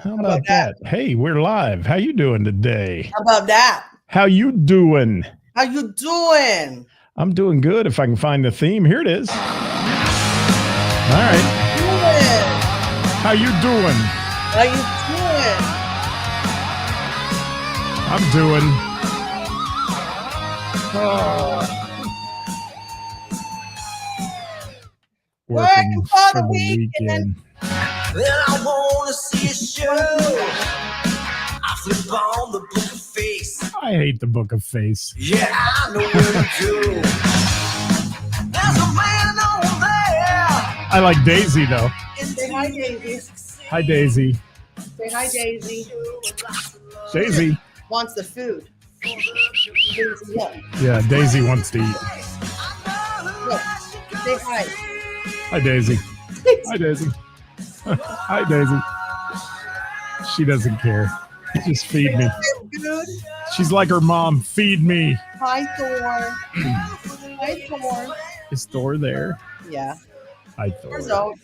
How about that? Hey, we're live. How you doing today? How about that? How you doing? How you doing? I'm doing good. If I can find the theme. Here it is. All right. How you doing? How you doing? I'm doing. Oh. Working for the weekend. Well, I want to see a show. I flip on the Book of Face. I hate the Book of Face. Yeah, I know where to go. There's a man over there. I like Daisy, though. Say hi, Daisy. Hi, Daisy. Say hi, Daisy. Daisy. Wants the food. Daisy, yeah. Yeah, Daisy wants to eat. Look, say hi. Hi, Daisy. Hi, Daisy. Hi, Daisy. She doesn't care. Just feed me. Good. She's like her mom. Feed me. Hi, Thor. Hi, Thor. Is Thor there? Yeah. Hi, Thor. There's Oak.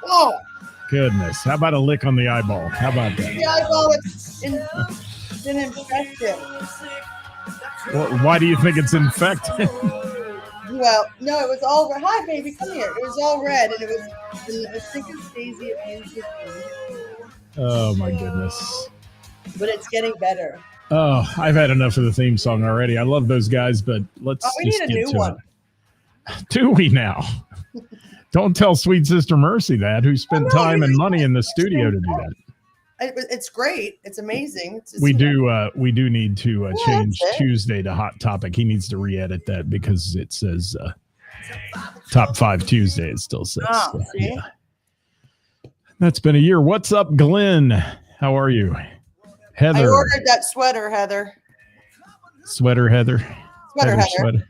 Oh. Goodness. How about a lick on the eyeball? How about that? The eyeball been infected. Well, why do you think it's infected? Well, no, it was all red. Hi, baby, come here. It was all red, and it was, I think it's Daisy abused it. Oh, my goodness. But it's getting better. Oh, I've had enough of the theme song already. I love those guys, but let's we just need a get new to one. it. Do we now? Don't tell Sweet Sister Mercy that, who spent time and money in the studio to do that. It's great. It's amazing. We do need to change Tuesday to Hot Topic. He needs to re-edit that because it says Top 5 Tuesday. It still says. Oh, see? Yeah. That's been a year. What's up, Glenn? How are you? Heather. I ordered that sweater, Heather. Sweater, Heather. Sweater, Heather. Sweater.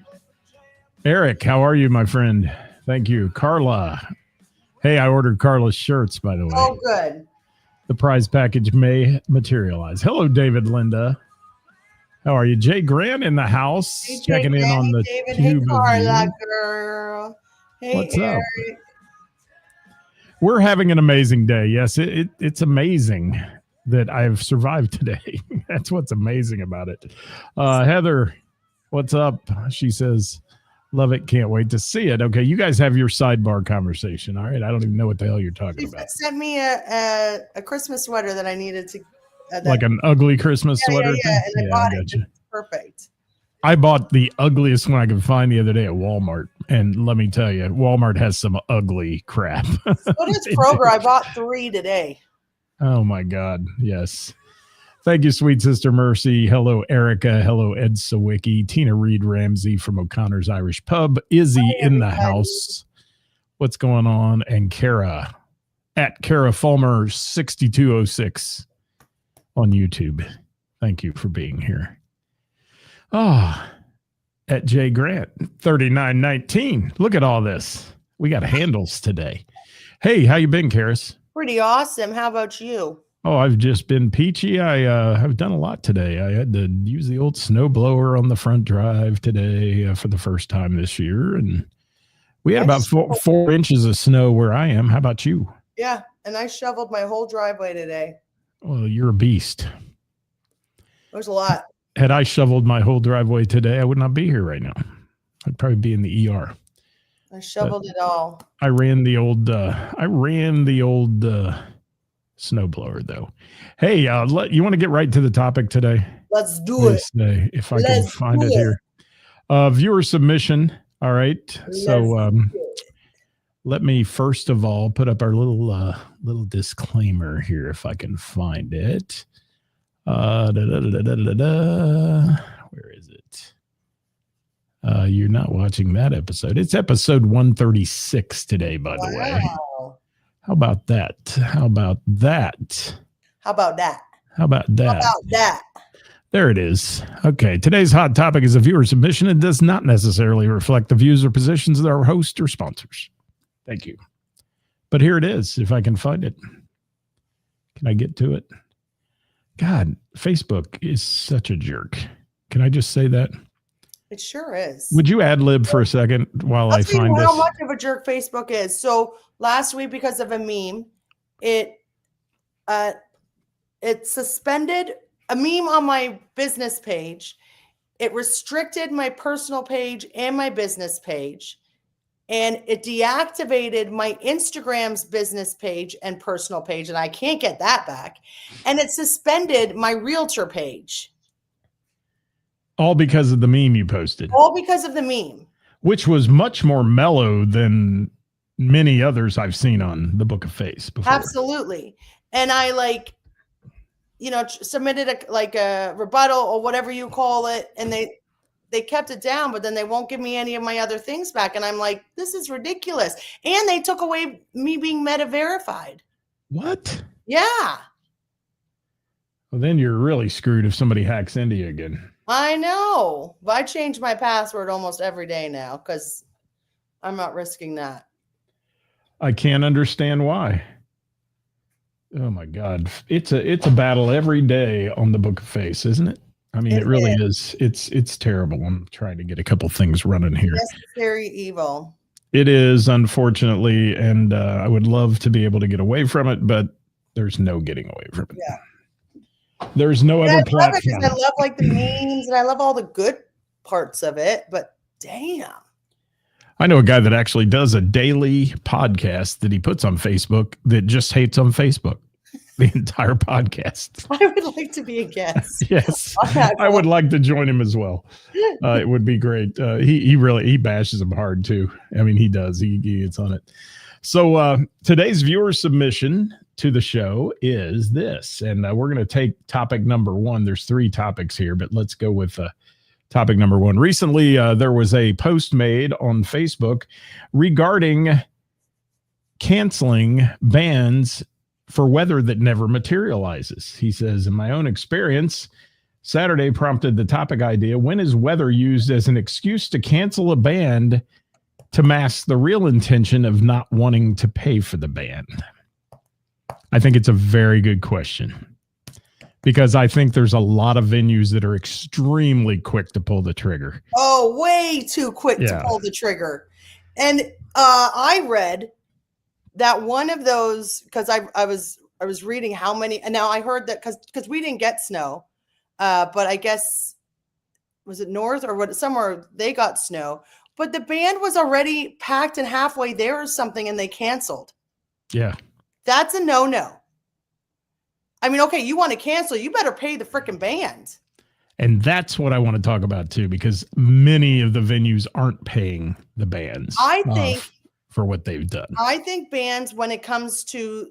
Eric, how are you, my friend? Thank you. Carla. Hey, I ordered Carla's shirts, by the way. Oh, good. The prize package may materialize. Hello, David Linda. How are you? Jay Grant in the house, Hey, checking in on the David. tube Hey, Carla, of you. girl. Hey, What's Eric. up? We're having an amazing day. Yes, it's amazing that I've survived today. That's what's amazing about it. Heather, what's up? She says, love it. Can't wait to see it. Okay, you guys have your sidebar conversation. All right. I don't even know what the hell you're talking about. Sent me a Christmas sweater that I needed to. Like an ugly Christmas sweater? Yeah, and I bought it. Gotcha. Perfect. I bought the ugliest one I could find the other day at Walmart. And let me tell you, Walmart has some ugly crap. So does Kroger. I bought 3 today. Oh, my God. Yes. Thank you, Sweet Sister Mercy. Hello, Erica. Hello, Ed Sawicki. Tina Reed Ramsey from O'Connor's Irish Pub. Izzy in the house. What's going on? And Kara at Kara Fulmer 6206 on YouTube. Thank you for being here. At Jay Grant 3919. Look at all this. We got handles today. Hey, how you been, Karis? Pretty awesome. How about you? Oh, I've just been peachy. I've done a lot today. I had to use the old snow blower on the front drive today for the first time this year. And we had about 4 inches of snow where I am. How about you? Yeah, and I shoveled my whole driveway today. Well, you're a beast. It was a lot. Had I shoveled my whole driveway today, I would not be here right now. I'd probably be in the ER. I shoveled it all. I ran the old snowblower though. Hey, you want to get right to the topic today? Let's do it. If I can find it here. Viewer submission. All right. Let me first of all put up our little disclaimer here if I can find it. Where is it? You're not watching that episode. It's episode 136 today, by the way. How about that? There it is. Okay. Today's hot topic is a viewer submission and does not necessarily reflect the views or positions of our host or sponsors. Thank you. But here it is, if I can find it. Can I get to it? God, Facebook is such a jerk. Can I just say that? It sure is. Would you ad-lib for a second while I find this? How much of a jerk Facebook is. So last week, because of a meme, it it suspended a meme on my business page. It restricted my personal page and my business page. And it deactivated my Instagram's business page and personal page, and I can't get that back. And it suspended my realtor page. All because of the meme you posted. All because of the meme. Which was much more mellow than many others I've seen on the Book of Face before. Absolutely. And I submitted a rebuttal or whatever you call it, and they kept it down, but then they won't give me any of my other things back. And I'm like, this is ridiculous. And they took away me being meta verified. What? Yeah. Well, then you're really screwed if somebody hacks into you again. I know. But I change my password almost every day now because I'm not risking that. I can't understand why. Oh my God. It's a battle every day on the Book of Face, isn't it? I mean, it really is. It's terrible. I'm trying to get a couple things running here. Necessary evil. It is, unfortunately, and I would love to be able to get away from it, but there's no getting away from it. Yeah. There's no other platform. I love the memes and I love all the good parts of it, but damn. I know a guy that actually does a daily podcast that he puts on Facebook that just hates on Facebook. The entire podcast. I would like to be a guest. Yes, I would like to join him as well. It would be great. He bashes him hard too. I mean, he does. He gets on it. So today's viewer submission to the show is this, and we're going to take topic number one. There's 3 topics here, but let's go with topic number one. Recently, there was a post made on Facebook regarding canceling bans for weather that never materializes. He says, in my own experience, Saturday prompted the topic idea. When is weather used as an excuse to cancel a band to mask the real intention of not wanting to pay for the band? I think it's a very good question because I think there's a lot of venues that are extremely quick to pull the trigger. Oh, way too quick to pull the trigger. And I read that one of those, because I was reading how many, and now I heard that because we didn't get snow, but I guess was it north or what, somewhere they got snow, but the band was already packed and halfway there or something, and they canceled. Yeah, that's a no. I mean, okay, you want to cancel, you better pay the freaking band. And that's what I want to talk about too, because many of the venues aren't paying the bands. I think. For what they've done. I think bands, when it comes to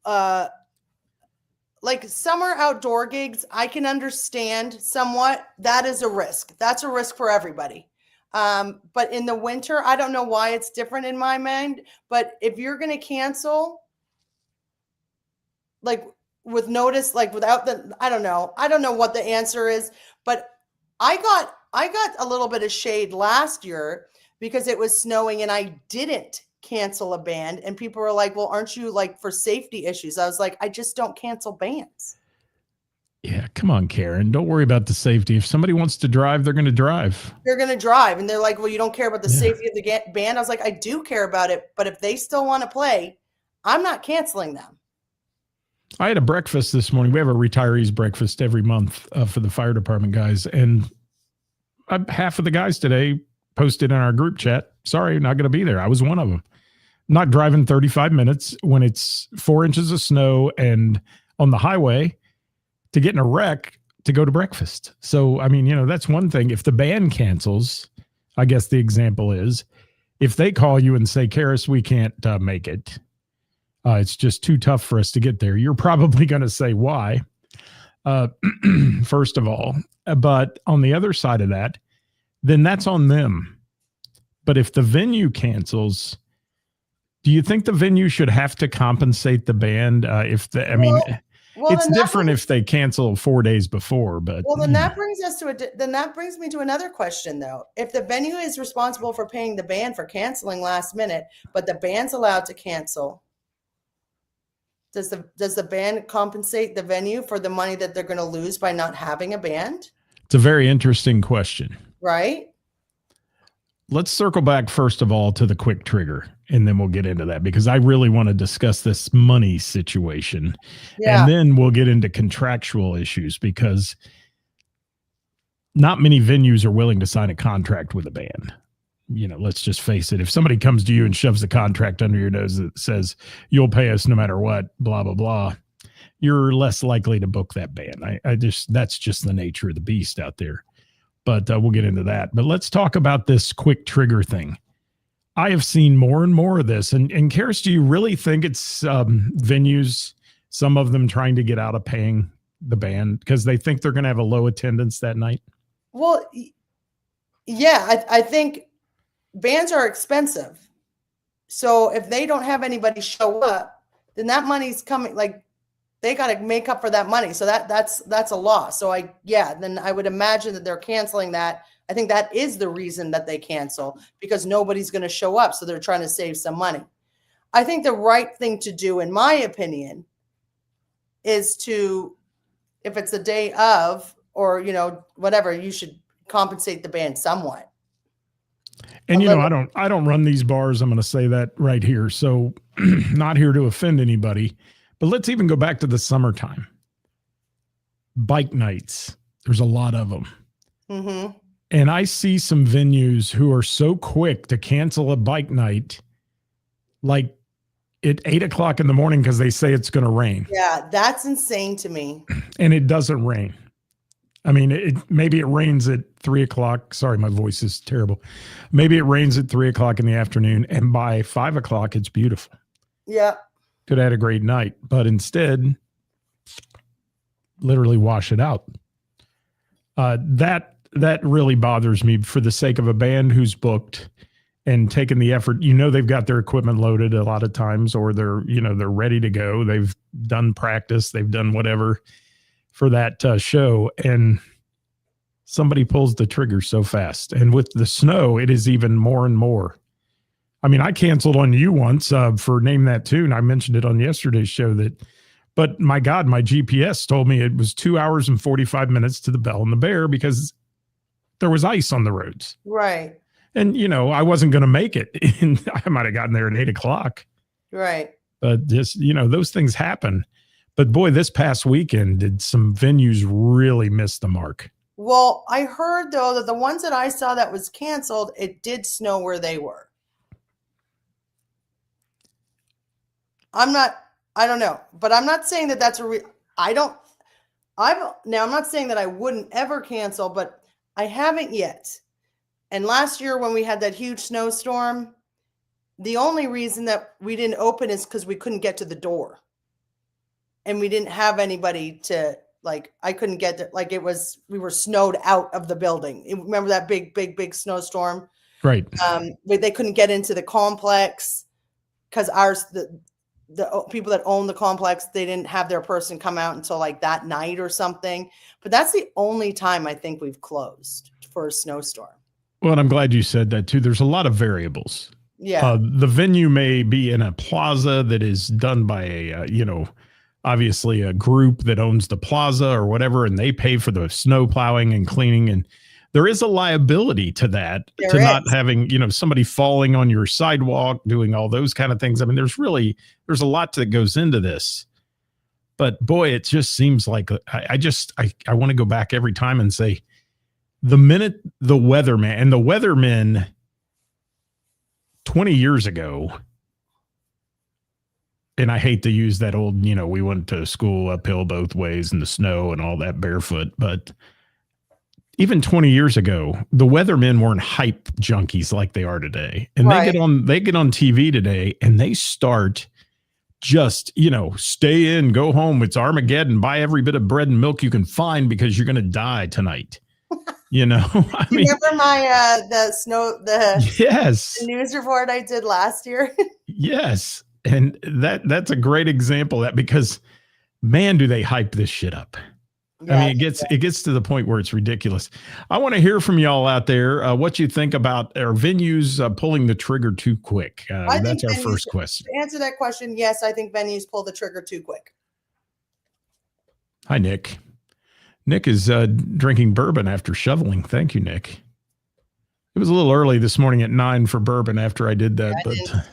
like summer outdoor gigs, I can understand somewhat. That is a risk. That's a risk for everybody. But in the winter, I don't know why it's different in my mind. But if you're going to cancel, like with notice, like without I don't know what the answer is. But I got a little bit of shade last year because it was snowing and I didn't cancel a band, and people were like, well, aren't you like for safety issues? I was like, I just don't cancel bands. Yeah, come on, Karen. Don't worry about the safety. If somebody wants to drive, they're going to drive. They're going to drive. And they're like, well, you don't care about the safety of the band. I was like, I do care about it. But if they still want to play, I'm not canceling them. I had a breakfast this morning. We have a retirees breakfast every month for the fire department guys. And half of the guys today posted in our group chat, sorry, not going to be there. I was one of them. Not driving 35 minutes when it's 4 inches of snow and on the highway to get in a wreck to go to breakfast. So, I mean, that's one thing. If the band cancels, I guess the example is, if they call you and say, Ceris, we can't make it. It's just too tough for us to get there. You're probably going to say why, first of all. But on the other side of that, then that's on them. But if the venue cancels, do you think the venue should have to compensate the band? It's different if they cancel 4 days before, but then that brings us to brings me to another question though. If the venue is responsible for paying the band for canceling last minute, but the band's allowed to cancel, does the band compensate the venue for the money that they're going to lose by not having a band? It's a very interesting question. Right? Let's circle back first of all to the quick trigger. and then we'll get into that because I really want to discuss this money situation. Yeah. And then we'll get into contractual issues because not many venues are willing to sign a contract with a band. You know, let's just face it. If somebody comes to you and shoves a contract under your nose that says you'll pay us no matter what, blah, blah, blah, you're less likely to book that band. That's just the nature of the beast out there. But we'll get into that. But let's talk about this quick trigger thing. I have seen more and more of this. And Ceris, do you really think it's venues, some of them trying to get out of paying the band because they think they're going to have a low attendance that night? Well, yeah, I think bands are expensive. So if they don't have anybody show up, then that money's coming, like they got to make up for that money. So that's a loss. So then I would imagine that they're canceling that. I think that is the reason that they cancel because nobody's going to show up. So they're trying to save some money. I think the right thing to do, in my opinion, is to, if it's the day of, or, you know, whatever, you should compensate the band somewhat. And, you know, I don't run these bars. I'm going to say that right here. So not here to offend anybody, but let's even go back to the summertime. Bike nights. There's a lot of them. Mm-hmm. And I see some venues who are so quick to cancel a bike night, like at 8:00 in the morning, because they say it's going to rain. Yeah. That's insane to me. And it doesn't rain. I mean, maybe it rains at 3:00. Sorry, my voice is terrible. Maybe it rains at 3:00 in the afternoon, and by 5:00, it's beautiful. Yeah. Could have had a great night, but instead, literally wash it out. That really bothers me for the sake of a band who's booked and taken the effort. You know, they've got their equipment loaded a lot of times, or they're ready to go. They've done practice. They've done whatever for that show, and somebody pulls the trigger so fast. And with the snow, it is even more and more. I mean, I canceled on you once for Name That Tune. I mentioned it on yesterday's show but my God, my GPS told me it was 2 hours and 45 minutes to the Bell and the Bear because there was ice on the roads. Right. And, you know, I wasn't going to make it. And I might have gotten there at 8:00. Right. But just, you know, those things happen. But boy, this past weekend, did some venues really miss the mark? Well, I heard, though, that the ones that I saw that was canceled, it did snow where they were. I don't know, but I'm not saying that that's I'm not saying that I wouldn't ever cancel, but I haven't yet. And last year when we had that huge snowstorm, the only reason that we didn't open is because we couldn't get to the door. And we didn't have anybody to, like, I couldn't get to, like, we were snowed out of the building. Remember that big snowstorm? Right. They couldn't get into the complex because the people that own the complex, they didn't have their person come out until like that night or something. But that's the only time I think we've closed for a snowstorm. Well, and I'm glad you said that too. There's a lot of variables. Yeah. The venue may be in a plaza that is done by a, obviously a group that owns the plaza or whatever, and they pay for the snow plowing and cleaning. And there is a liability to that, not having, somebody falling on your sidewalk, doing all those kind of things. I mean, there's a lot that goes into this. But boy, it just seems like I want to go back every time and say, the minute the weathermen 20 years ago, and I hate to use that old, we went to school uphill both ways in the snow and all that barefoot, but even 20 years ago, the weathermen weren't hype junkies like they are today. And they get on TV today and they start just, stay in, go home. It's Armageddon. Buy every bit of bread and milk you can find because you're going to die tonight. I mean, remember my yes, the news report I did last year? Yes. And that's a great example of that because, man, do they hype this shit up. Yeah, I mean, it gets to the point where it's ridiculous. I want to hear from y'all out there what you think about our venues pulling the trigger too quick. That's our first question. To answer that question, yes, I think venues pull the trigger too quick. Hi, Nick. Nick is drinking bourbon after shoveling. Thank you, Nick. It was a little early this morning at 9 for bourbon after I did that,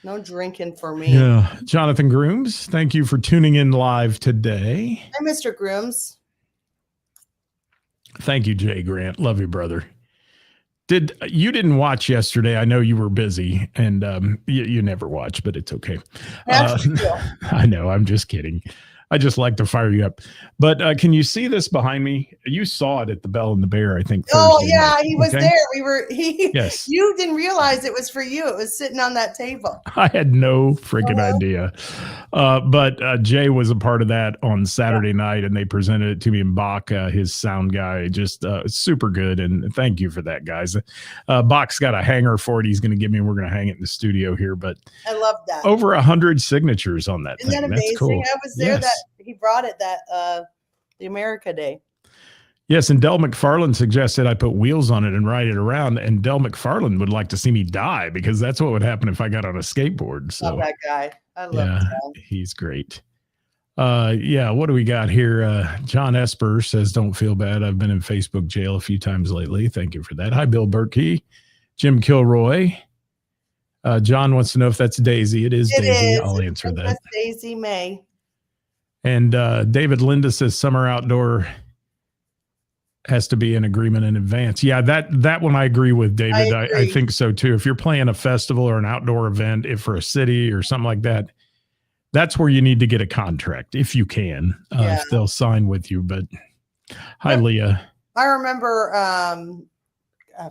No drinking for me. Yeah. Jonathan Grooms, thank you for tuning in live today. Hi, Mr. Grooms. Thank you, Jay Grant. Love you, brother. You didn't watch yesterday? I know you were busy, and you never watch, but it's okay. I know. I'm just kidding. I just like to fire you up. But can you see this behind me? You saw it at the Bell and the Bear, I think. Oh, yeah, he was there. Yes. You didn't realize it was for you. It was sitting on that table. I had no freaking idea. But Jay was a part of that on Saturday night, and they presented it to me, and Bach, his sound guy, just super good. And thank you for that, guys. Bach's got a hanger for it. He's going to give me, and we're going to hang it in the studio here. But I love that. Over 100 signatures on that Isn't thing. that amazing? That's cool. I was there. Yes. He brought it that the America Day. Yes, and Del McFarland suggested I put wheels on it and ride it around, and Del McFarland would like to see me die because that's what would happen if I got on a skateboard. So love that guy. I love him. He's great. What do we got here? John Esper says, don't feel bad. I've been in Facebook jail a few times lately. Thank you for that. Hi, Bill Berkey. Jim Kilroy. John wants to know if that's Daisy. It is Daisy. I'll answer that. That's Daisy May. And David Linda says summer outdoor has to be an agreement in advance. Yeah, that one I agree with, David. I think so too. If you're playing a festival or an outdoor event, if for a city or something like that, that's where you need to get a contract if you can. If they'll sign with you. But hi, Leah. I remember, I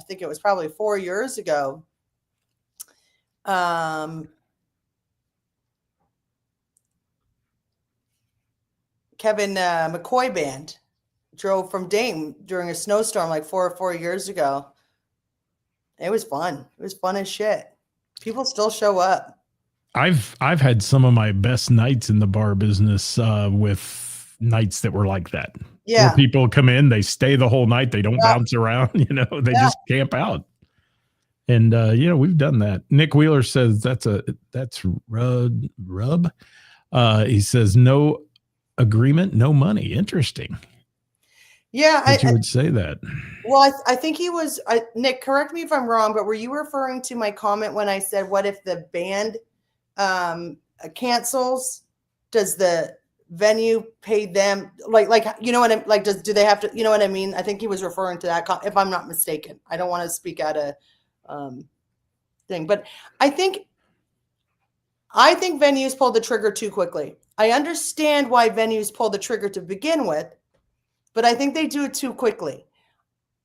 think it was probably 4 years ago. Kevin McCoy band drove from Dayton during a snowstorm like four years ago. It was fun. It was fun as shit. People still show up. I've had some of my best nights in the bar business with nights that were like that. Yeah. Where people come in, they stay the whole night. They don't bounce around, they just camp out. And, we've done that. Nick Wheeler says that's rub. He says no agreement, no money. Interesting. Yeah. You would say that. Well, I think he was, Nick, correct me if I'm wrong, but were you referring to my comment when I said, what if the band cancels? Does the venue pay them? Like, you know what I'm like, do they have to, you know what I mean? I think he was referring to that, if I'm not mistaken. I don't want to speak out of thing, but I think venues pull the trigger too quickly. I understand why venues pull the trigger to begin with, but I think they do it too quickly.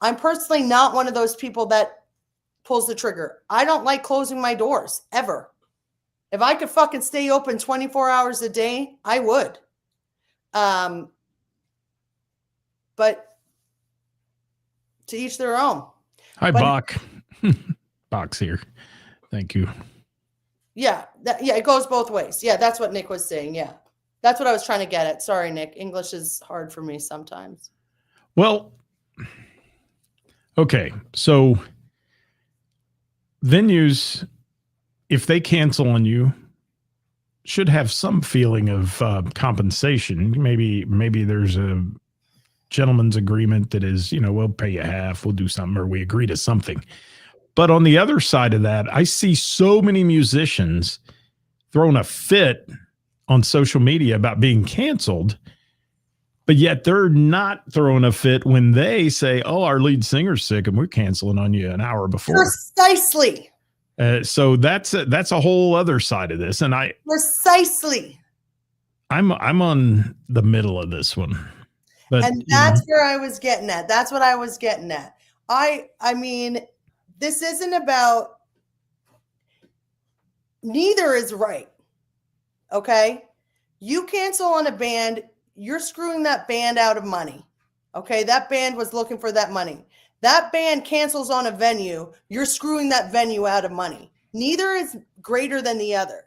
I'm personally not one of those people that pulls the trigger. I don't like closing my doors ever. If I could fucking stay open 24 hours a day, I would. But to each their own. Hi, Bach. Bach's here. Thank you. Yeah. It goes both ways. Yeah. That's what Nick was saying. Yeah. That's what I was trying to get at. Sorry, Nick. English is hard for me sometimes. Well, okay. So venues, if they cancel on you, should have some feeling of compensation. Maybe there's a gentleman's agreement that is, we'll pay you half, we'll do something, or we agree to something. But on the other side of that, I see so many musicians throwing a fit on social media about being canceled, but yet they're not throwing a fit when they say, oh, our lead singer's sick and we're canceling on you an hour before. Precisely. So that's a whole other side of this. And precisely. I'm on the middle of this one. But, and that's where I was getting at. That's what I was getting at. I mean, this isn't about, neither is right. Okay. You cancel on a band, you're screwing that band out of money. Okay. That band was looking for that money. That band cancels on a venue, you're screwing that venue out of money. Neither is greater than the other.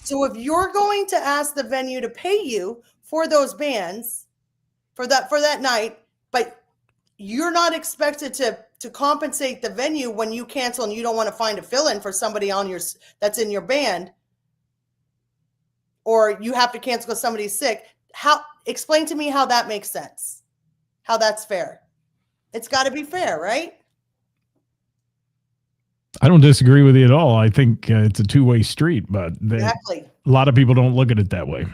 So if you're going to ask the venue to pay you for those bands for that night, but you're not expected to compensate the venue when you cancel and you don't want to find a fill-in for somebody that's in your band, or you have to cancel because somebody's sick. Explain to me how that makes sense, how that's fair. It's got to be fair, right? I don't disagree with you at all. I think it's a two-way street, but Exactly. a lot of people don't look at it that way.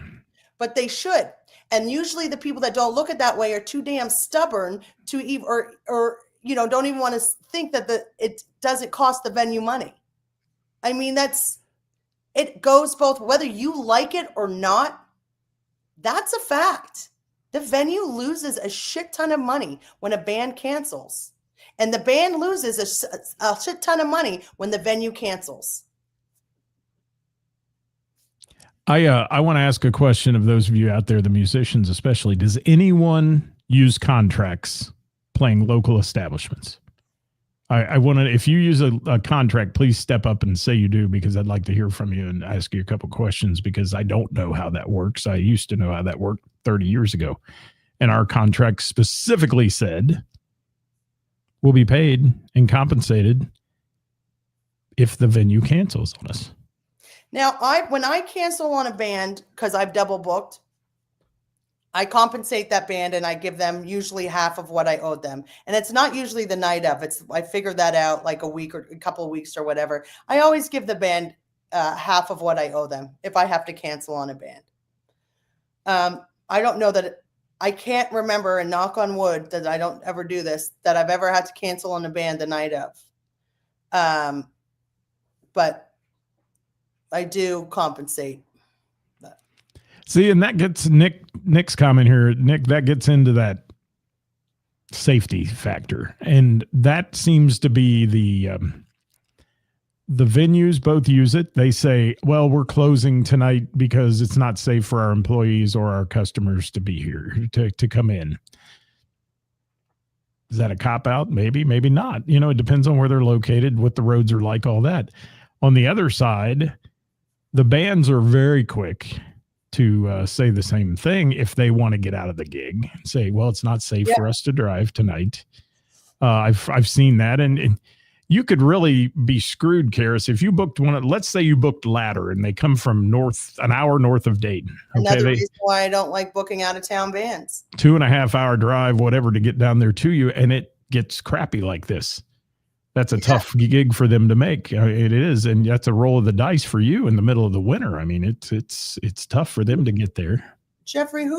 But they should. And usually the people that don't look at that way are too damn stubborn to even, or don't even want to think that it doesn't cost the venue money. I mean, it goes both, whether you like it or not. That's a fact. The venue loses a shit ton of money when a band cancels. And the band loses a shit ton of money when the venue cancels. I want to ask a question of those of you out there, the musicians especially. Does anyone use contracts playing local establishments? I want to, if you use a contract, please step up and say you do, because I'd like to hear from you and ask you a couple questions, because I don't know how that works. I used to know how that worked 30 years ago. And our contract specifically said we'll be paid and compensated if the venue cancels on us. Now, when I cancel on a band because I've double booked, I compensate that band and I give them usually half of what I owed them. And it's not usually the night of. I figured that out like a week or a couple of weeks or whatever. I always give the band half of what I owe them if I have to cancel on a band. I don't know that I can't remember, and knock on wood that I don't ever do this, that I've ever had to cancel on a band the night of. But I do compensate. See, and that gets Nick's comment here. Nick, that gets into that safety factor. And that seems to be the venues both use it. They say, well, we're closing tonight because it's not safe for our employees or our customers to be here, to come in. Is that a cop-out? Maybe, maybe not. It depends on where they're located, what the roads are like, all that. On the other side, the bands are very quick to say the same thing if they want to get out of the gig. Say, well, it's not safe for us to drive tonight. I've seen that, and you could really be screwed, Ceris, if you booked let's say you booked Ladder and they come from an hour north of Dayton. Another reason why I don't like booking out of town bands. 2.5 hour drive, whatever, to get down there to you, and it gets crappy like this. That's a tough gig for them to make. It is, and that's a roll of the dice for you in the middle of the winter. I mean, it's tough for them to get there. Jeffrey,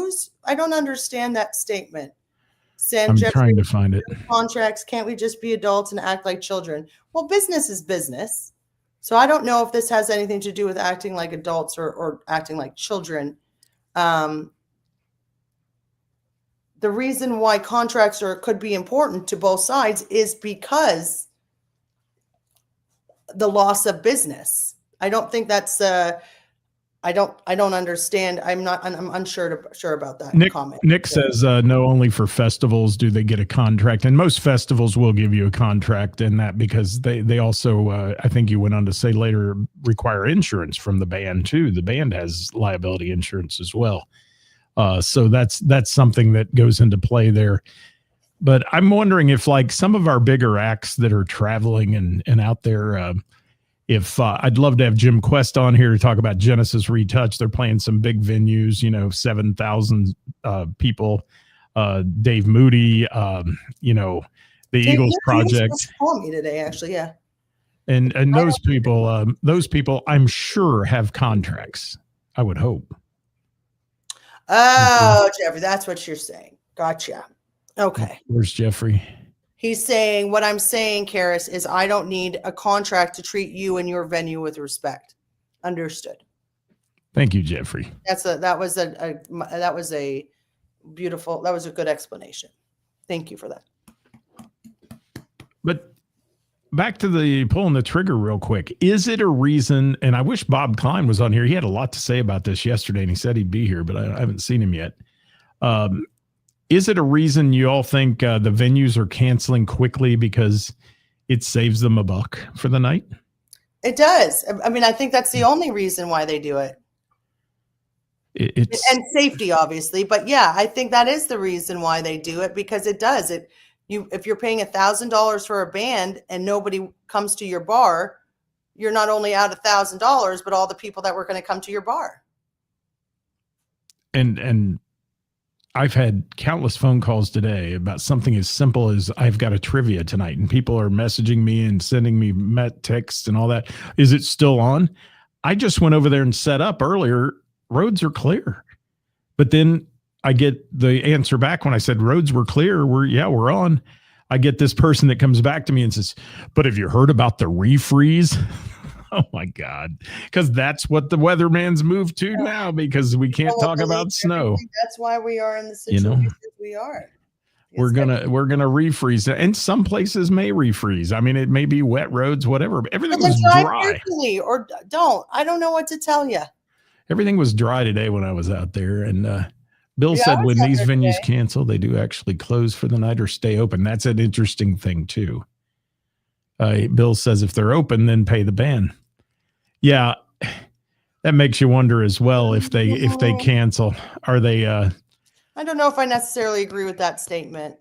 I don't understand that statement. I'm trying to find it. Contracts, can't we just be adults and act like children? Well, business is business. So I don't know if this has anything to do with acting like adults or acting like children. The reason why contracts could be important to both sides is because the loss of business. I don't think that's I don't understand. I'm unsure about that comment. Nick says no, only for festivals do they get a contract, and most festivals will give you a contract in that, because they also I think you went on to say later, require insurance from the band too. The band has liability insurance as well. So that's something that goes into play there. But I'm wondering if, like, some of our bigger acts that are traveling and out there, if I'd love to have Jim Quest on here to talk about Genesis Retouch. They're playing some big venues, 7,000 people. Dave Moody, the Eagles Project. Call me today, actually, yeah. And those people, I'm sure, have contracts. I would hope. Oh, Jeffrey, that's what you're saying. Gotcha. Okay. Where's Jeffrey? He's saying, what I'm saying, Ceris, is I don't need a contract to treat you and your venue with respect. Understood. Thank you, Jeffrey. That was a good explanation. Thank you for that. But back to the pulling the trigger real quick. Is it a reason, and I wish Bob Klein was on here. He had a lot to say about this yesterday, and he said he'd be here, but I haven't seen him yet. Is it a reason you all think the venues are canceling quickly because it saves them a buck for the night? It does. I mean, I think that's the only reason why they do it. And safety, obviously. But yeah, I think that is the reason why they do it, because it does. If you're paying $1,000 for a band and nobody comes to your bar, you're not only out $1,000, but all the people that were going to come to your bar. And I've had countless phone calls today about something as simple as I've got a trivia tonight, and people are messaging me and sending me texts and all that. Is it still on? I just went over there and set up earlier. Roads are clear. But then I get the answer back when I said roads were clear. We're on. I get this person that comes back to me and says, but have you heard about the refreeze? Oh my God. Because that's what the weatherman's moved to now, because we can't talk about snow. That's why we are in the situation we are. We're gonna refreeze, and some places may refreeze. I mean, it may be wet roads, whatever. But everything was dry. Or don't. I don't know what to tell you. Everything was dry today when I was out there, and Bill said when these venues cancel, they do actually close for the night or stay open. That's an interesting thing too. Bill says if they're open, then pay the band. Yeah, that makes you wonder as well if they cancel. Are they? I don't know if I necessarily agree with that statement.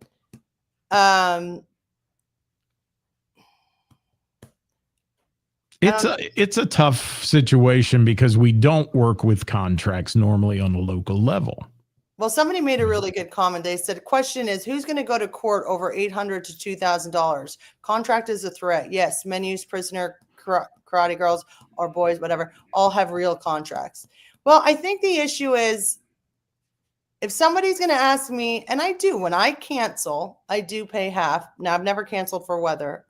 It's a tough situation because we don't work with contracts normally on a local level. Well, somebody made a really good comment. They said, question is, who's going to go to court over $800 to $2,000? Contract is a threat. Yes, menus, prisoner, karate girls, or boys, whatever, all have real contracts. Well, I think the issue is if somebody's going to ask me, and I do, when I cancel, I do pay half. Now, I've never canceled for weather,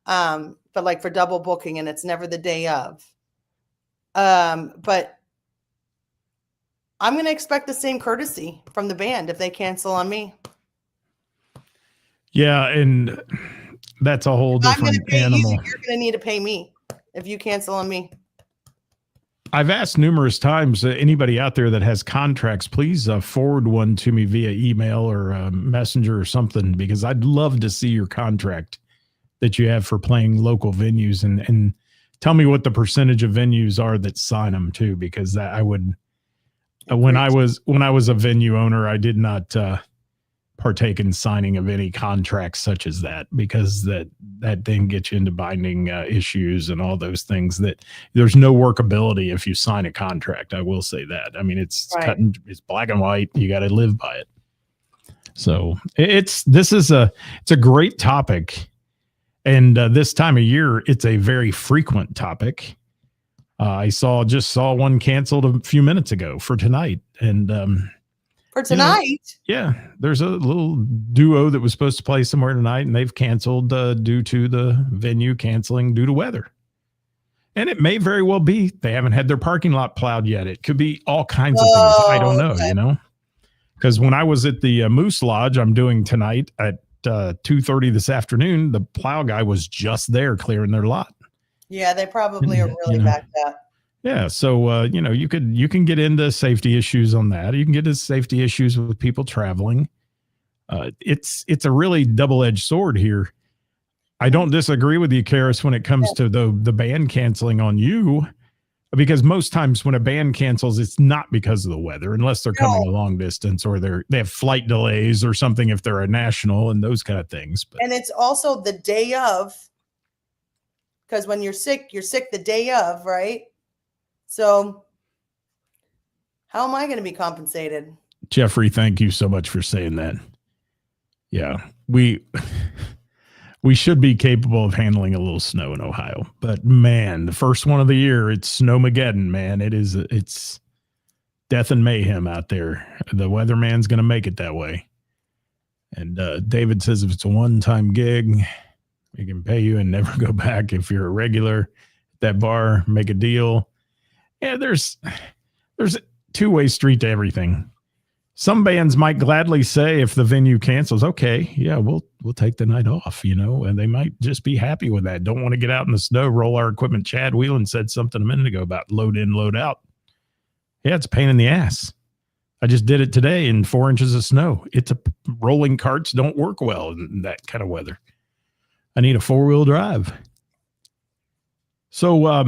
but like for double booking, and it's never the day of. But I'm going to expect the same courtesy from the band if they cancel on me. Yeah, and that's a whole different animal. You're going to need to pay me if you cancel on me. I've asked numerous times, anybody out there that has contracts, please forward one to me via email or messenger or something, because I'd love to see your contract that you have for playing local venues, and tell me what the percentage of venues are that sign them too, because I would... When I was a venue owner, I did not partake in signing of any contracts such as that, because that then gets you into binding issues and all those things that there's no workability if you sign a contract. I will say that. I mean, it's it's black and white. You got to live by it. So it's a great topic, and this time of year, it's a very frequent topic. I just saw one canceled a few minutes ago for tonight. And for tonight? There's a little duo that was supposed to play somewhere tonight, and they've canceled due to the venue canceling due to weather. And it may very well be they haven't had their parking lot plowed yet. It could be all kinds of things. I don't know, Because when I was at the Moose Lodge I'm doing tonight at 2:30 this afternoon, the plow guy was just there clearing their lot. Yeah, they probably are really backed up. Yeah, so you can get into safety issues on that. You can get into safety issues with people traveling. It's a really double-edged sword here. I don't disagree with you, Ceris, when it comes to the band canceling on you, because most times when a band cancels, it's not because of the weather, unless they're coming a long distance or they have flight delays or something if they're a national and those kind of things. And it's also the day of. Because when you're sick the day of, right? So how am I going to be compensated? Jeffrey, thank you so much for saying that. Yeah, we should be capable of handling a little snow in Ohio. But man, the first one of the year, it's Snowmageddon, man. It's death and mayhem out there. The weatherman's going to make it that way. And David says if it's a one-time gig, we can pay you and never go back. If you're a regular at that bar, make a deal. Yeah, there's a two-way street to everything. Some bands might gladly say if the venue cancels, okay, yeah, we'll take the night off, and they might just be happy with that. Don't want to get out in the snow, roll our equipment. Chad Whelan said something a minute ago about load in, load out. Yeah, it's a pain in the ass. I just did it today in 4 inches of snow. Rolling carts don't work well in that kind of weather. I need a 4-wheel drive. So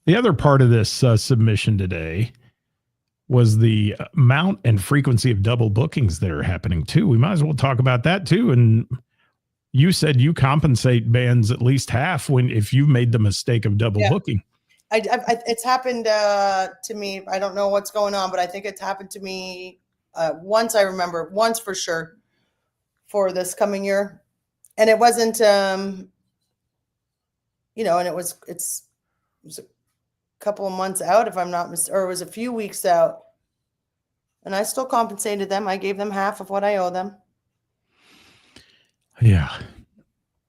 the other part of this submission today was the amount and frequency of double bookings that are happening too. We might as well talk about that too. And you said you compensate bands at least half if you've made the mistake of double booking. It's happened to me. I don't know what's going on, but I think it's happened to me once. I remember once for sure for this coming year, and it wasn't, and it was a couple of months out, if I'm not or it was a few weeks out, and I still compensated them. I gave them half of what I owe them. Yeah.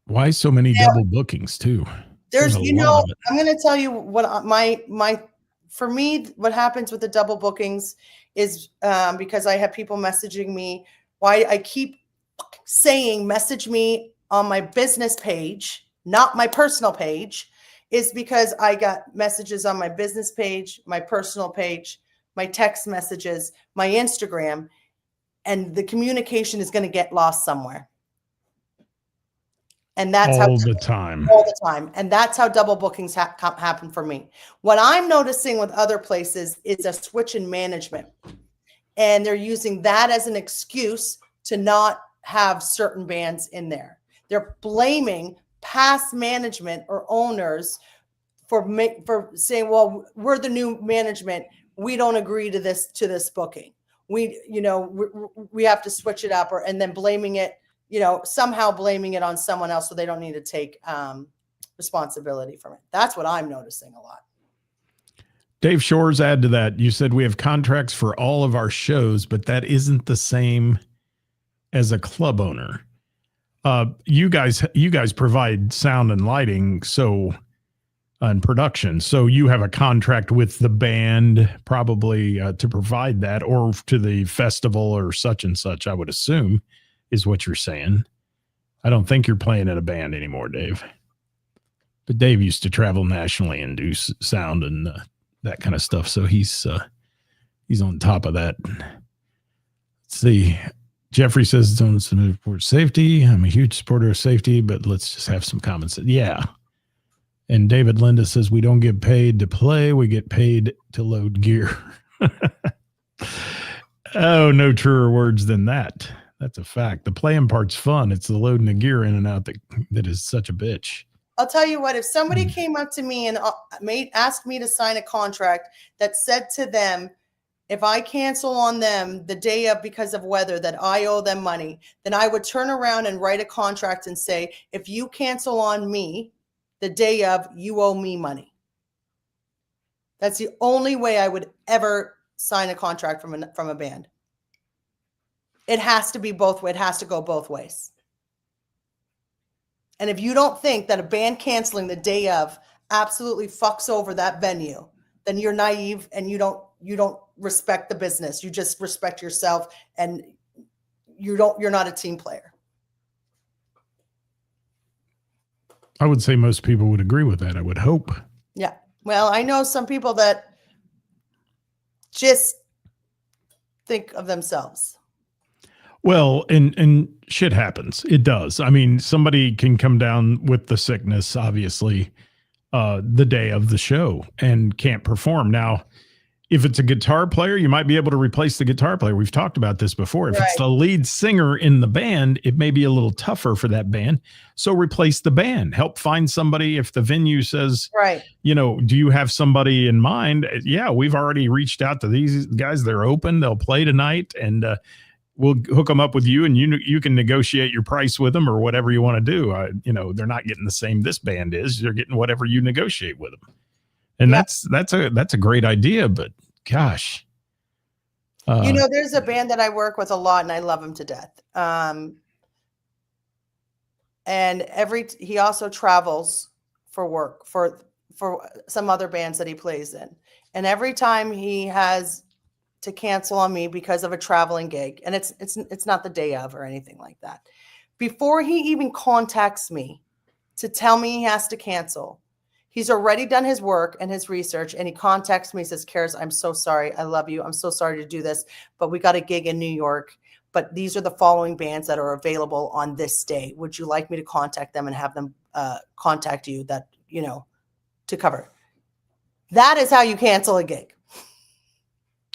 Why so many double bookings too? There's I'm going to tell you what for me, what happens with the double bookings is because I have people messaging me. Why I keep saying message me on my business page, not my personal page, is because I got messages on my business page, my personal page, my text messages, my Instagram, and the communication is going to get lost somewhere. And that's all the time. And that's how double bookings happen for me. What I'm noticing with other places is a switch in management. And they're using that as an excuse to not have certain bands in there. They're blaming past management or owners for saying, well, we're the new management. We don't agree to this booking. We have to switch it up, and then blaming it, somehow blaming it on someone else so they don't need to take responsibility from it. That's what I'm noticing a lot. Dave Shores, add to that. You said we have contracts for all of our shows, but that isn't the same as a club owner. You guys provide sound and lighting, and production. So you have a contract with the band probably to provide that, or to the festival or such and such, I would assume, is what you're saying. I don't think you're playing in a band anymore, Dave. But Dave used to travel nationally and do sound and that kind of stuff. So he's on top of that. Let's see. Jeffrey says, don't support safety. I'm a huge supporter of safety, but let's just have some comments. Yeah. And David Linda says, we don't get paid to play. We get paid to load gear. Oh, no truer words than that. That's a fact. The playing part's fun. It's the loading the gear in and out that is such a bitch. I'll tell you what, if somebody came up to me and asked me to sign a contract that said to them, if I cancel on them the day of because of weather, that I owe them money, then I would turn around and write a contract and say, if you cancel on me the day of, you owe me money. That's the only way I would ever sign a contract from a band. It has to be both ways. It has to go both ways. And if you don't think that a band canceling the day of absolutely fucks over that venue, then you're naive and you don't respect the business. You just respect yourself, and you're not a team player. I would say most people would agree with that. I would hope. Yeah. Well, I know some people that just think of themselves. Well, and shit happens. It does. I mean, somebody can come down with the sickness, obviously, the day of the show and can't perform. Now, if it's a guitar player, you might be able to replace the guitar player. We've talked about this before. If it's the lead singer in the band, it may be a little tougher for that band. So replace the band. Help find somebody. If the venue says, do you have somebody in mind? Yeah, we've already reached out to these guys. They're open. They'll play tonight, and we'll hook them up with you, and you can negotiate your price with them or whatever you want to do. They're not getting the same this band is. They're getting whatever you negotiate with them. And that's a great idea, but gosh. There's a band that I work with a lot and I love him to death. And he also travels for work for some other bands that he plays in. And every time he has to cancel on me because of a traveling gig, and it's not the day of or anything like that, before he even contacts me to tell me he has to cancel, he's already done his work and his research, and he contacts me, says, Ceris, I'm so sorry. I love you. I'm so sorry to do this, but we got a gig in New York, but these are the following bands that are available on this day. Would you like me to contact them and have them contact you to cover? That is how you cancel a gig.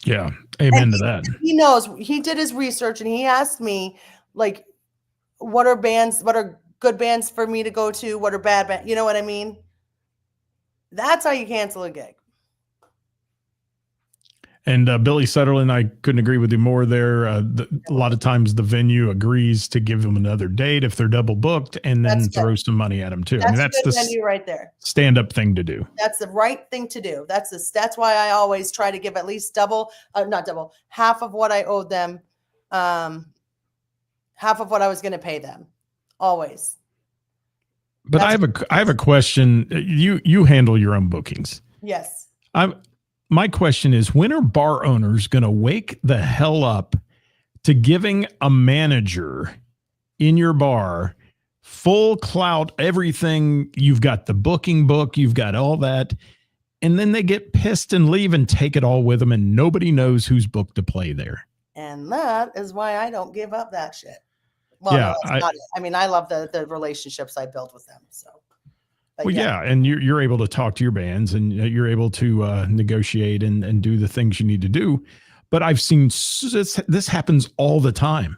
Yeah. Amen to that. He knows. He did his research, and he asked me, what are good bands for me to go to? What are bad bands? You know what I mean? That's how you cancel a gig. And Billy Sutherland, I couldn't agree with you more there. A lot of times the venue agrees to give them another date if they're double booked, and then throw some money at them too. That's the venue right there. Stand-up thing to do. That's the right thing to do. That's why I always try to give at least not double, half of what I owed them, half of what I was going to pay them, always. But I have a question. You handle your own bookings. Yes. My question is, when are bar owners going to wake the hell up to giving a manager in your bar full clout, everything? You've got the booking book, you've got all that, and then they get pissed and leave and take it all with them, and nobody knows who's booked to play there. And that is why I don't give up that shit. Well, yeah, no, I mean, I love the relationships I built with them. So. Well, yeah, and you're able to talk to your bands, and you're able to negotiate and do the things you need to do. But I've seen this happens all the time.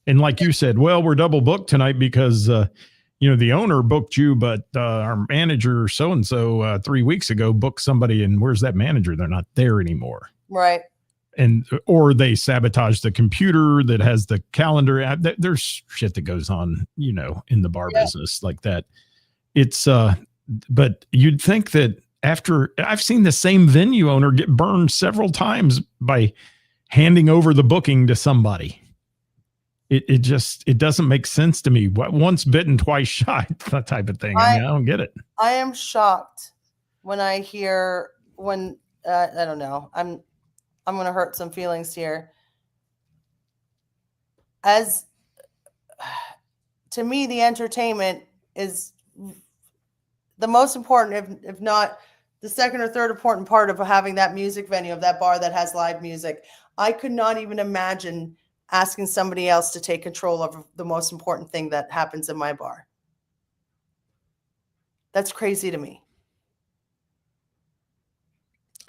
And like you said, well, we're double booked tonight because, the owner booked you, but our manager so-and-so 3 weeks ago booked somebody, and where's that manager? They're not there anymore. Right. Or they sabotage the computer that has the calendar app. There's shit that goes on, in the bar business like that. It's but you'd think that after I've seen the same venue owner get burned several times by handing over the booking to somebody. It doesn't make sense to me. Once bitten, twice shy, that type of thing. I don't get it. I am shocked when I hear I don't know. I'm going to hurt some feelings here. As to me, the entertainment is the most important, if not the second or third important part of having that music venue, of that bar that has live music. I could not even imagine asking somebody else to take control of the most important thing that happens in my bar. That's crazy to me.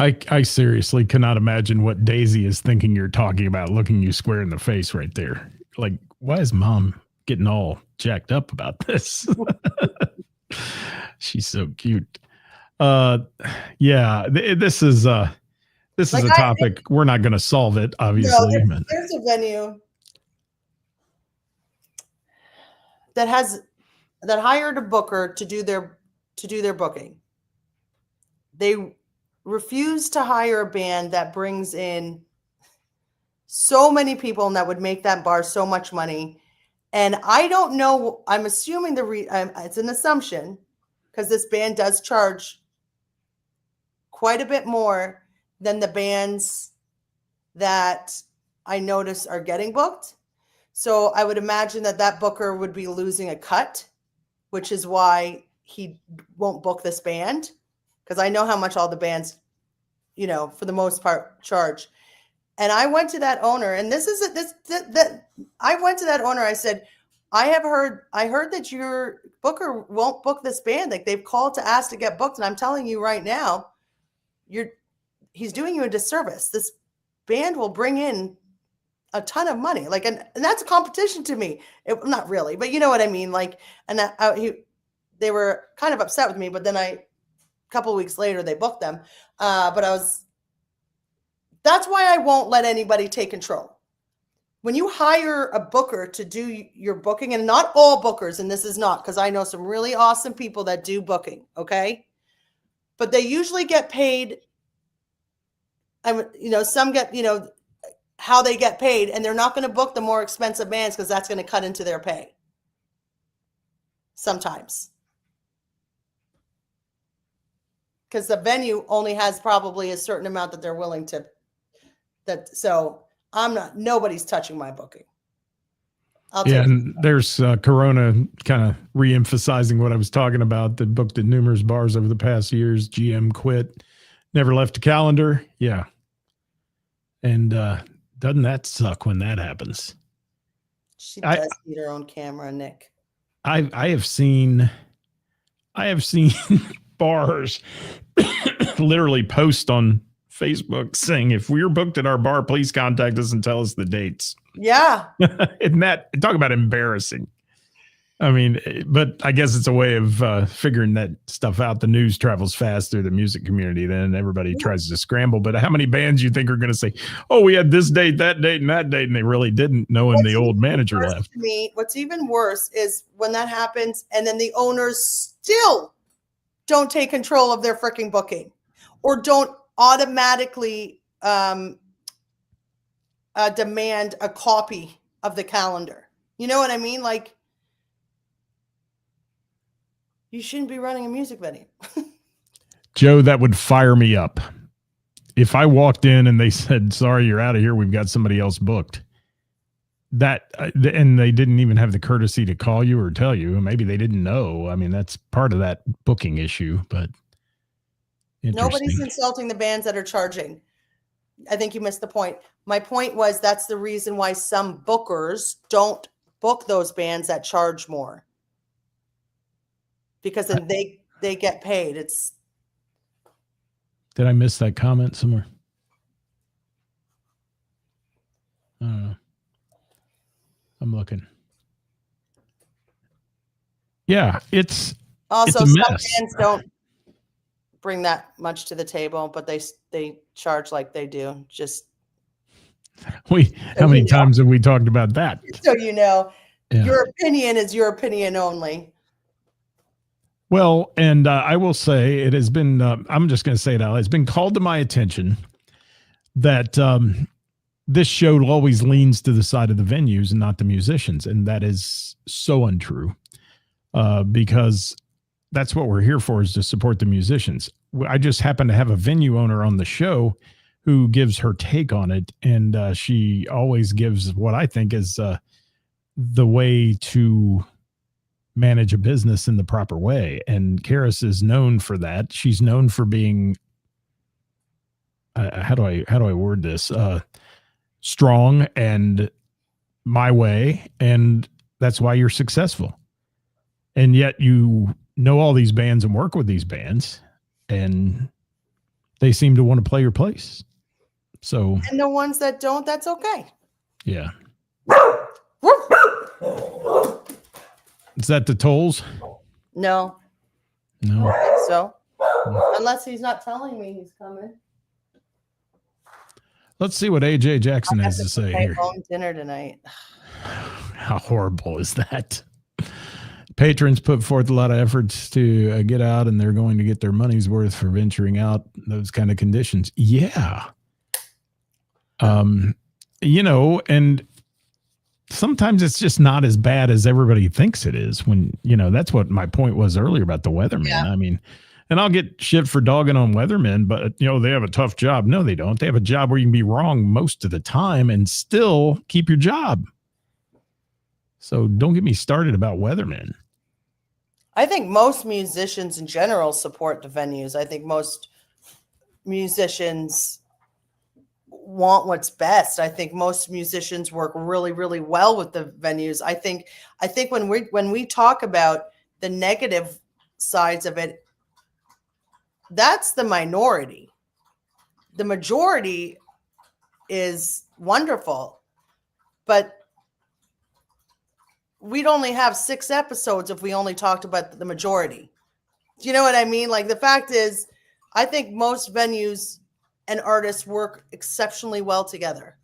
I seriously cannot imagine what Daisy is thinking you're talking about, looking you square in the face right there. Like, why is Mom getting all jacked up about this? She's so cute. This is a topic. We're not going to solve it, obviously. No, there's a venue that hired a booker to do their booking. They refuse to hire a band that brings in so many people and that would make that bar so much money. And I don't know. I'm assuming it's an assumption, because this band does charge quite a bit more than the bands that I notice are getting booked. So I would imagine that booker would be losing a cut, which is why he won't book this band. Because I know how much all the bands, for the most part, charge. And I went to that owner, and I went to that owner. I said, I heard that your booker won't book this band. Like, they've called to ask to get booked. And I'm telling you right now, he's doing you a disservice. This band will bring in a ton of money. Like, and that's a competition to me. Not really, but you know what I mean? Like, and they were kind of upset with me, but then a couple of weeks later they booked them. That's why I won't let anybody take control. When you hire a booker to do your booking, and not all bookers, and this is not, because I know some really awesome people that do booking, okay? But they usually get paid, some get, how they get paid, and they're not going to book the more expensive bands because that's going to cut into their pay. Sometimes. Because the venue only has probably a certain amount that they're willing to, so nobody's touching my booking. And there's Corona kind of re-emphasizing what I was talking about, that booked at numerous bars over the past years. GM quit, never left a calendar. Yeah. And doesn't that suck when that happens? She does need her own camera, Nick. I have seen bars literally post on Facebook saying, if we're booked at our bar, please contact us and tell us the dates. Yeah. And talk about embarrassing. I mean, but I guess it's a way of figuring that stuff out. The news travels fast through the music community. Then everybody tries to scramble. But how many bands you think are going to say, "Oh, we had this date, that date, and that date," and they really didn't, knowing the old manager left? To me, what's even worse is when that happens, and then the owners still don't take control of their freaking booking, or don't automatically demand a copy of the calendar. You know what I mean? Like, you shouldn't be running a music venue. Joe, that would fire me up. If I walked in and they said, "Sorry, you're out of here. We've got somebody else booked." And they didn't even have the courtesy to call you or tell you. Maybe they didn't know. I mean, that's part of that booking issue, but nobody's insulting the bands that are charging. I think you missed the point. My point was that's the reason why some bookers don't book those bands that charge more. Because then they get paid. Did I miss that comment somewhere? I don't know. I'm looking. Yeah, it's also a some mess. bands don't bring that much to the table, but they charge like they do. Just how many times have we talked about that? So your opinion is your opinion only. Well, and I will say it has been, I'm just going to say it out. It's been called to my attention that this show always leans to the side of the venues and not the musicians. And that is so untrue because that's what we're here for, is to support the musicians. I just happen to have a venue owner on the show who gives her take on it. And she always gives what I think is the way to manage a business in the proper way. And Ceris is known for that. She's known for being, how do I word this? Strong and my way. And that's why you're successful. And yet you know all these bands and work with these bands, and they seem to want to play your place. So, and the ones that don't, that's okay. Yeah. Is that the tolls? No. No. I don't think so. Unless he's not telling me he's coming. Let's see what AJ Jackson has to say here. Home dinner tonight. How horrible is that? Patrons put forth a lot of efforts to get out, and they're going to get their money's worth for venturing out those kind of conditions. Yeah. And sometimes it's just not as bad as everybody thinks it is. When, that's what my point was earlier about the weathermen. Yeah. I mean, and I'll get shit for dogging on weathermen, but they have a tough job. No, they don't. They have a job where you can be wrong most of the time and still keep your job. So don't get me started about weathermen. I think most musicians in general support the venues. I think most musicians want what's best. I think most musicians work really, really well with the venues. I think when we talk about the negative sides of it, that's the minority. The majority is wonderful, but we'd only have 6 episodes if we only talked about the majority. Do you know what I mean? Like, the fact is, I think most venues and artists work exceptionally well together.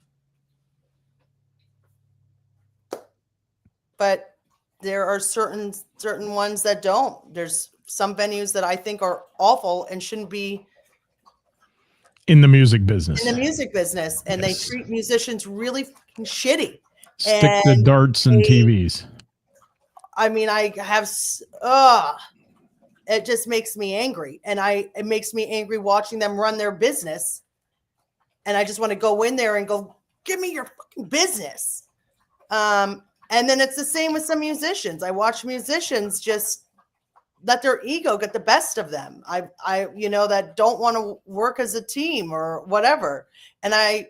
But there are certain ones that don't. There's some venues that I think are awful and shouldn't be in the music business. And they treat musicians really fucking shitty. Stick the darts and TVs. I mean, I have, it just makes me angry. And it makes me angry watching them run their business. And I just want to go in there and go, give me your fucking business. And then it's the same with some musicians. I watch musicians just let their ego get the best of them. I that don't want to work as a team or whatever. And I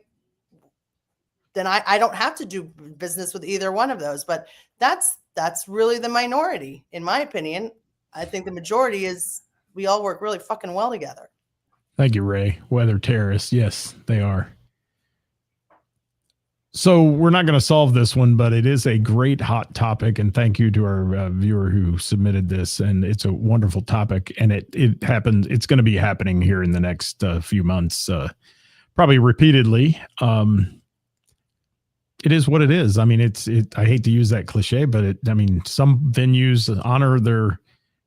don't have to do business with either one of those, but that's really the minority, in my opinion. I think the majority is we all work really fucking well together. Thank you, Ray. Weather terrorists. Yes, they are. So we're not going to solve this one, but it is a great hot topic. And thank you to our viewer who submitted this. And it's a wonderful topic. And it happened. It's going to be happening here in the next few months, probably repeatedly. It is what it is. I mean, I hate to use that cliche, but some venues honor their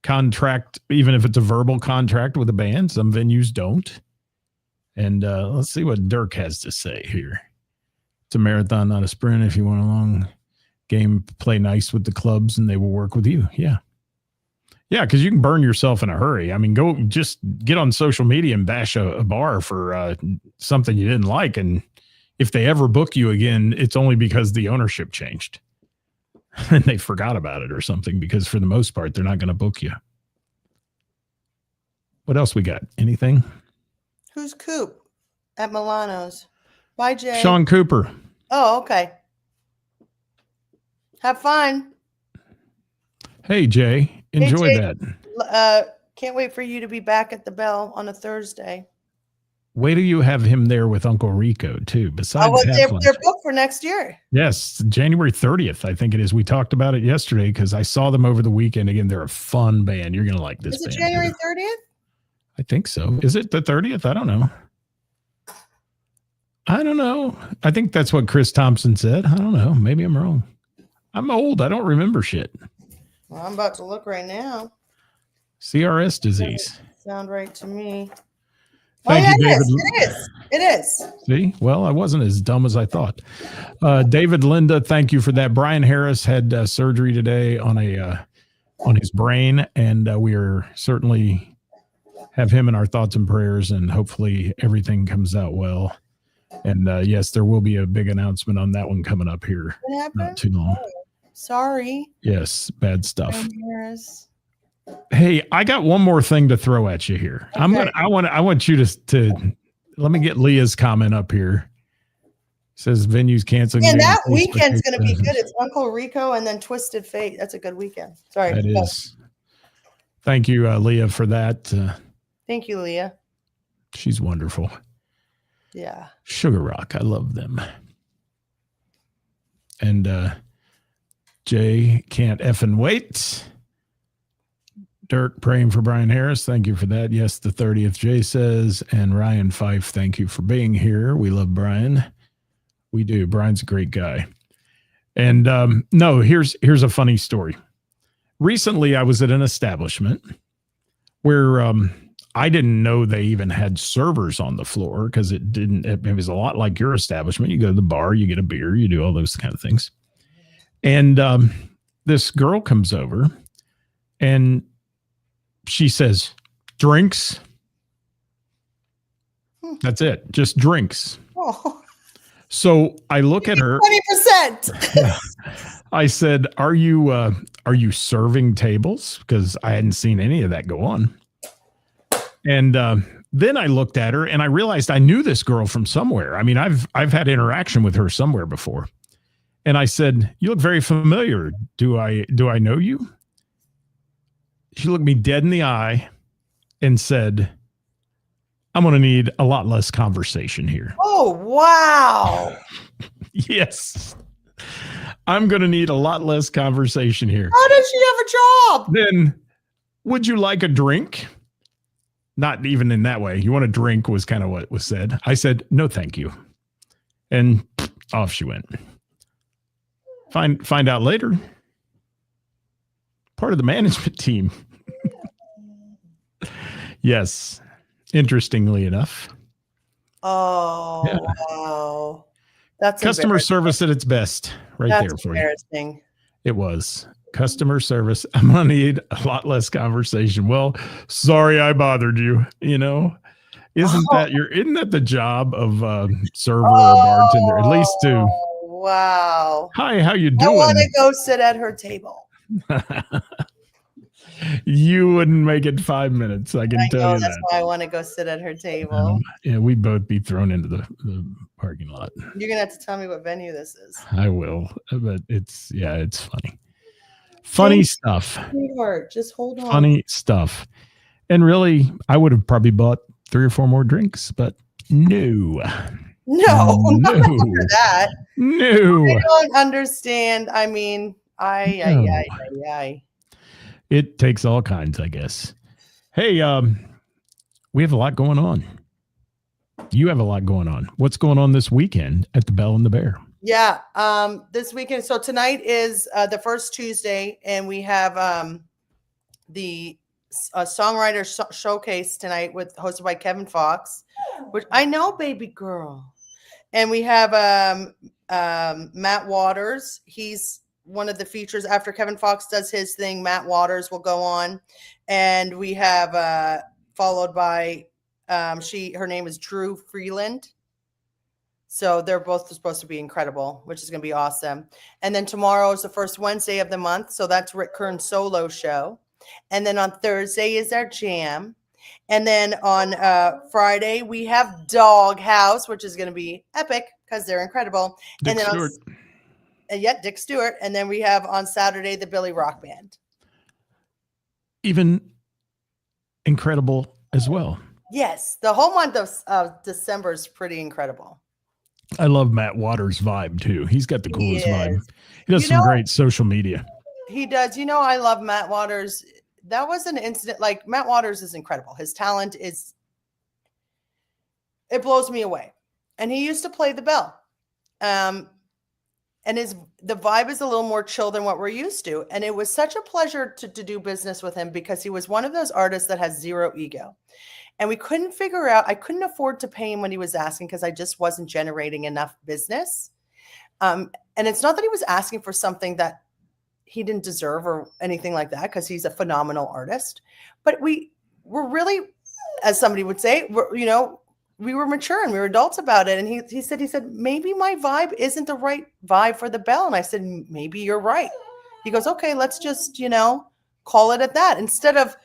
contract, even if it's a verbal contract with a band. Some venues don't. And let's see what Dirk has to say here. It's a marathon, not a sprint. If you want a long game, play nice with the clubs and they will work with you. Yeah. Yeah, because you can burn yourself in a hurry. I mean, go just get on social media and bash a bar for something you didn't like. And if they ever book you again, it's only because the ownership changed and they forgot about it or something, because for the most part, they're not going to book you. What else we got? Anything? Who's Coop at Milano's? Bye, Jay. Sean Cooper. Oh, okay. Have fun. Hey, Jay. Enjoy Jay, that. Can't wait for you to be back at the Bell on a Thursday. Wait till you have him there with Uncle Rico, too. Besides, they're booked for next year. Yes, January 30th, I think it is. We talked about it yesterday because I saw them over the weekend. Again, they're a fun band. You're going to like this band. Is it January 30th? I think so. Is it the 30th? I don't know. I think that's what Chris Thompson said. I don't know. Maybe I'm wrong. I'm old. I don't remember shit. Well, I'm about to look right now. CRS disease. Sound right to me. Thank you, David. It is. See? Well, I wasn't as dumb as I thought. David Linda, thank you for that. Brian Harris had surgery today on his brain, and we are certainly have him in our thoughts and prayers, and hopefully everything comes out well. And yes, there will be a big announcement on that one coming up here. What happened? Not too long. Oh, sorry. Yes, bad stuff. Hey, I got one more thing to throw at you here. Okay. I want you to let me get Leah's comment up here. It says venues canceling. And that weekend's going to be good. It's Uncle Rico and then Twisted Fate. That's a good weekend. Sorry. That is. Thank you, Leah, for that. Thank you, Leah. She's wonderful. Yeah. Sugar Rock. I love them. And Jay can't effing wait. Dirk praying for Brian Harris. Thank you for that. Yes, the 30th, Jay says. And Ryan Fife, thank you for being here. We love Brian. We do. Brian's a great guy. And no, here's a funny story. Recently, I was at an establishment where I didn't know they even had servers on the floor because it was a lot like your establishment. You go to the bar, you get a beer, you do all those kind of things. And this girl comes over and she says, drinks. That's it. Just drinks. Oh. So I look at her. 20%. I said, are you serving tables? Because I hadn't seen any of that go on. And then I looked at her and I realized I knew this girl from somewhere. I mean, I've had interaction with her somewhere before. And I said, you look very familiar. Do I know you? She looked me dead in the eye and said, I'm going to need a lot less conversation here. Oh, wow. Yes. I'm going to need a lot less conversation here. How does she have a job? Then, would you like a drink? Not even in that way. You want a drink was kind of what was said. I said, no, thank you. And off she went. Find out later. Part of the management team. Yes. Interestingly enough. Oh, yeah. Wow. That's customer service at its best right there for embarrassing. You. It was. Customer service. I'm going to need a lot less conversation. Well, sorry I bothered you. You know, isn't that the job of a server or bartender? At least to. Wow. Hi, how you doing? I want to go sit at her table. You wouldn't make it 5 minutes. I can tell you that's why I want to go sit at her table. Yeah, we'd both be thrown into the parking lot. You're going to have to tell me what venue this is. I will. But it's funny. Funny stuff. Sweetheart, just hold on. Funny stuff. And really, I would have probably bought 3 or 4 more drinks, but no. No, not for that. No. I don't understand. I mean, It takes all kinds, I guess. Hey, we have a lot going on. You have a lot going on. What's going on this weekend at the Bell and the Bear? Yeah. This weekend. So tonight is the first Tuesday, and we have the songwriter showcase tonight hosted by Kevin Fox, which I know, baby girl. And we have Matt Waters. He's one of the features after Kevin Fox does his thing. Matt Waters will go on, and we have followed by her name is Drew Freeland. So they're both supposed to be incredible, which is going to be awesome. And then tomorrow is the first Wednesday of the month, so that's Rick Kern's solo show. And then on Thursday is our jam. And then on Friday, we have Doghouse, which is going to be epic because they're incredible. Dick Stewart. Dick Stewart. And then we have on Saturday, the Billy Rock Band. Even incredible as well. Yes. The whole month of December is pretty incredible. I love Matt Waters' vibe, too. He's got the coolest vibe. He does some great social media. He does. I love Matt Waters. That was an incident. Like, Matt Waters is incredible. His talent it blows me away. And he used to play the bell. And the vibe is a little more chill than what we're used to. And it was such a pleasure to do business with him because he was one of those artists that has zero ego. And we couldn't figure out, I couldn't afford to pay him when he was asking because I just wasn't generating enough business. And it's not that he was asking for something that he didn't deserve or anything like that because he's a phenomenal artist. But we were really, as somebody would say, we were mature and we were adults about it. And he said, maybe my vibe isn't the right vibe for the bell. And I said, maybe you're right. He goes, okay, let's just, call it at that. Instead of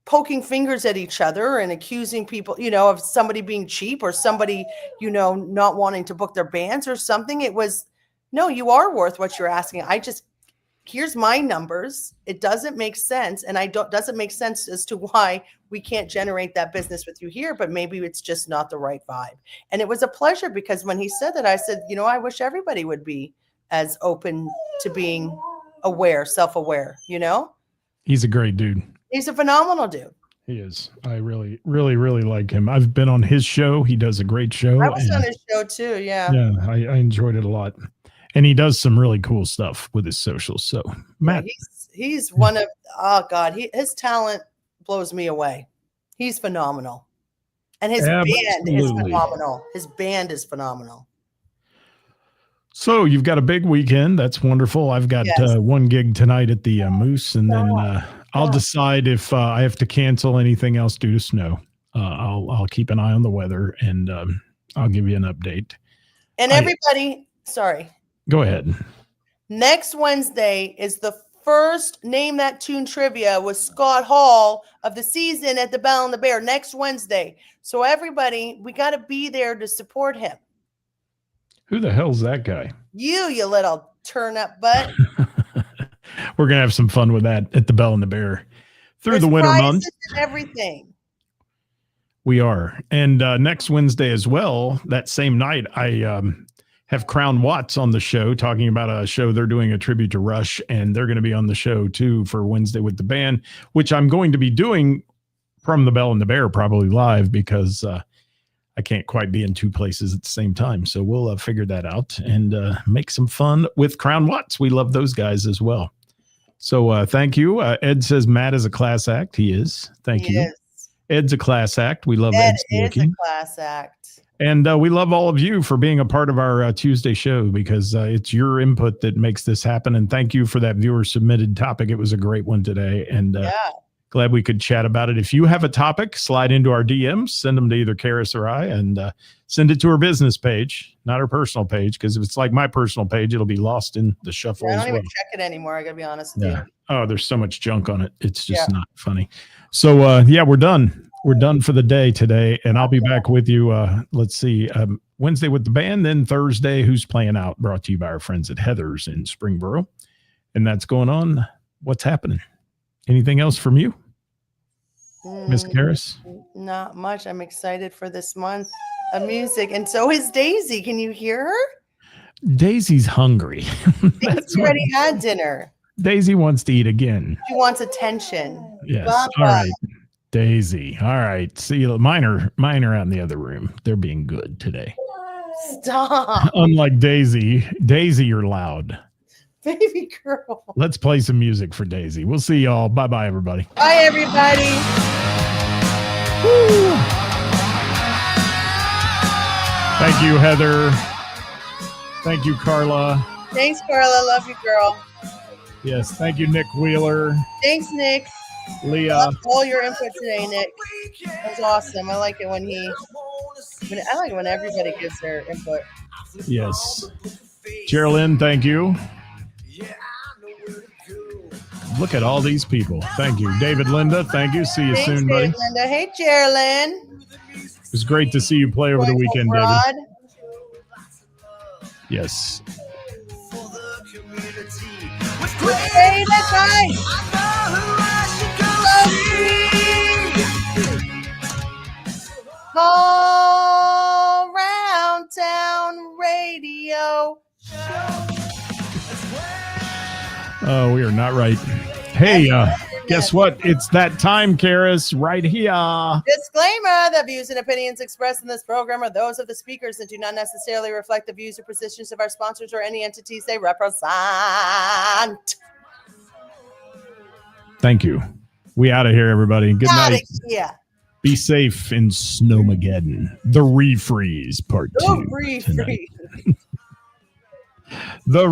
poking fingers at each other and accusing people, of somebody being cheap or somebody, not wanting to book their bands or something. It was, no, you are worth what you're asking. Here's my numbers. It doesn't make sense. And doesn't make sense as to why we can't generate that business with you here, but maybe it's just not the right vibe. And it was a pleasure because when he said that, I said, I wish everybody would be as open to being aware, self-aware, He's a great dude. He's a phenomenal dude. He is. I really, really, really like him. I've been on his show. He does a great show. I was on his show too. Yeah. Yeah. I enjoyed it a lot. And he does some really cool stuff with his socials. So Matt, he's one of, oh God, his talent blows me away. He's phenomenal. And his band is phenomenal. His band is phenomenal. So you've got a big weekend. That's wonderful. I've got one gig tonight at the Moose, and then I'll decide if I have to cancel anything else due to snow. I'll keep an eye on the weather, and I'll give you an update. And everybody, sorry. Go ahead. Next Wednesday is the first Name That Tune trivia with Scott Hall of the season at the Bell and the Bear next Wednesday. So everybody, we got to be there to support him. Who the hell's that guy? You little turn up butt. We're going to have some fun with that at the Bell and the Bear through the winter months. And everything. We are. And next Wednesday as well, that same night, I have Crown Watts on the show talking about a show they're doing a tribute to Rush, and they're going to be on the show too for Wednesday with the band, which I'm going to be doing from the Bell and the Bear, probably live, because I can't quite be in two places at the same time. So we'll figure that out and make some fun with Crown Watts. We love those guys as well. So thank you. Ed says Matt is a class act. He is. Thank you. Is. Ed's a class act. We love Ed. Ed is a class act. And we love all of you for being a part of our Tuesday show, because it's your input that makes this happen. And thank you for that viewer submitted topic. It was a great one today. And glad we could chat about it. If you have a topic, slide into our DMs, send them to either Ceris or I, and send it to her business page, not her personal page, because if it's like my personal page, it'll be lost in the shuffle. I don't even check it anymore. I got to be honest with you. Oh, there's so much junk on it. It's just not funny. So, we're done. We're done for the day today, and I'll be back with you. Let's see, Wednesday with the band, then Thursday, Who's Playing Out, brought to you by our friends at Heather's in Springboro. And that's going on. What's happening? Anything else from you, Miss Ceris? Not much. I'm excited for this month of music. And so is Daisy. Can you hear her? Daisy's hungry. Daisy already had dinner. Daisy wants to eat again. She wants attention. Yes. Baba. All right. Daisy. All right. See, mine are out in the other room. They're being good today. Stop. Unlike Daisy. Daisy, you're loud. Baby girl. Let's play some music for Daisy. We'll see y'all. Bye-bye, everybody. Bye, everybody. Woo. Thank you, Heather. Thank you, Carla. Thanks, Carla. Love you, girl. Yes. Thank you, Nick Wheeler. Thanks, Nick. Leah. Love all your input today, Nick. That was awesome. I like it when I like it when everybody gives their input. Yes. Geraldine, thank you. Look at all these people. Thank you. David, Linda, thank you. See you Thanks, soon, buddy. David, Linda. Hey, Geraldine. It was great to see you play over the weekend, Rod. David. Yes. Hey, that's right. All round town radio. Oh, we are not right. Hey, guess what? It's that time, Karis, right here. Disclaimer: the views and opinions expressed in this program are those of the speakers and do not necessarily reflect the views or positions of our sponsors or any entities they represent. Thank you. We out of here, everybody. Good night. Yeah. Be safe in Snowmageddon. The refreeze part 2. Oh, free. The